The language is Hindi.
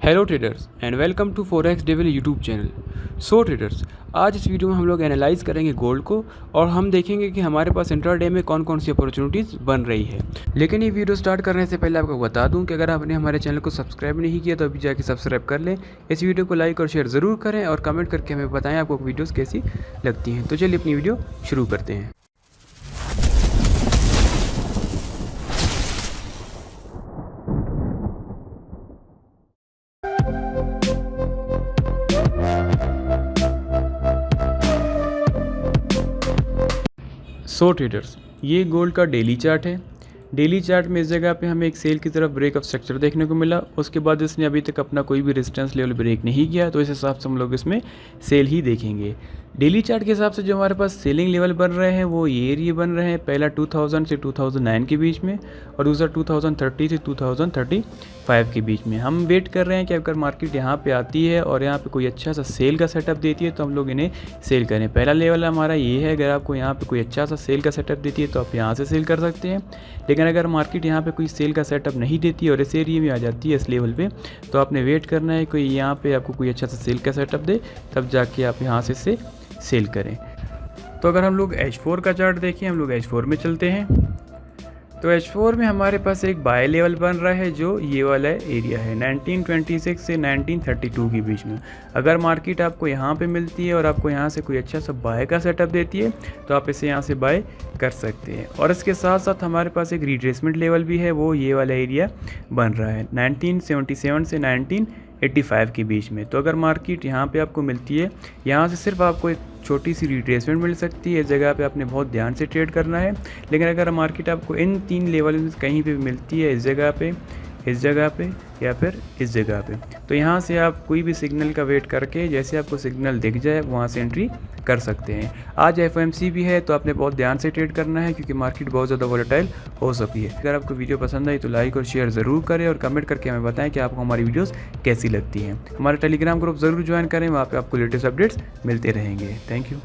Hello traders and welcome to forex devil YouTube channel. So traders, आज इस वीडियो में हम लोग एनालाइज करेंगे गोल्ड को और हम देखेंगे कि हमारे पास इंट्राडे में कौन कौन सी अपॉर्चुनिटीज़ बन रही है। लेकिन ये वीडियो स्टार्ट करने से पहले आपको बता दूं कि अगर आपने हमारे चैनल को सब्सक्राइब नहीं किया तो अभी जाके सब्सक्राइब कर लें। इस वीडियो को लाइक और शेयर ज़रूर करें और कमेंट करके हमें बताएं आपको वीडियोज़ कैसी लगती हैं। तो चलिए अपनी वीडियो शुरू करते हैं। सो ट्रेडर्स, ये गोल्ड का डेली चार्ट है। डेली चार्ट में इस जगह पे हमें एक सेल की तरफ ब्रेक ऑफ स्ट्रक्चर देखने को मिला। उसके बाद इसने अभी तक अपना कोई भी रेजिस्टेंस लेवल ब्रेक नहीं किया, तो इस हिसाब से हम लोग इसमें सेल ही देखेंगे। डेली चार्ट के हिसाब से जो हमारे पास सेलिंग लेवल बन रहे हैं वो ये एरिया बन रहे हैं। पहला 2000 से 2009 के बीच में और दूसरा 2030 से 2035 के बीच में। हम वेट कर रहे हैं कि अगर मार्केट यहाँ पे आती है और यहाँ पे कोई अच्छा सा सेल का सेटअप देती है तो हम लोग इन्हें सेल करें। पहला लेवल हमारा ये है, अगर आपको यहाँ पे कोई अच्छा सा सेल का सेटअप देती है तो आप यहाँ से सेल कर सकते हैं। लेकिन अगर मार्केट यहाँ पे कोई सेल का सेटअप नहीं देती और इस एरिया में आ जाती है इस लेवल पे, तो आपने वेट करना है कोई यहाँ पे आपको कोई अच्छा सा सेल का सेटअप दे, तब जाके आप यहाँ से सेल करें। तो अगर हम लोग H4 का चार्ट देखें, हम लोग H4 में चलते हैं, तो H4 में हमारे पास एक बाय लेवल बन रहा है जो ये वाला एरिया है 1926 से 1932 के बीच में। अगर मार्केट आपको यहाँ पे मिलती है और आपको यहाँ से कोई अच्छा सा बाय का सेटअप देती है तो आप इसे यहाँ से बाय कर सकते हैं। और इसके साथ साथ हमारे पास एक रिट्रेसमेंट लेवल भी है, वो ये वाला एरिया बन रहा है 1977 से 1985 के बीच में। तो अगर मार्केट यहाँ पे आपको मिलती है, यहाँ से सिर्फ आपको एक छोटी सी रिट्रेसमेंट मिल सकती है। इस जगह पे आपने बहुत ध्यान से ट्रेड करना है। लेकिन अगर मार्केट आपको इन तीन लेवल में कहीं पे भी मिलती है, इस जगह पे, इस जगह पे या फिर इस जगह पे, तो यहाँ से आप कोई भी सिग्नल का वेट करके जैसे आपको सिग्नल दिख जाए वहाँ से एंट्री कर सकते हैं। आज FOMC भी है तो आपने बहुत ध्यान से ट्रेड करना है क्योंकि मार्केट बहुत ज़्यादा वोलेटाइल हो सकती है। अगर आपको वीडियो पसंद आई तो लाइक और शेयर ज़रूर करें और कमेंट करके हमें बताएं कि आपको हमारी वीडियोस कैसी लगती हैं। हमारा टेलीग्राम ग्रुप ज़रूर ज्वाइन करें, वहाँ पर आपको लेटेस्ट अपडेट्स मिलते रहेंगे। Thank you.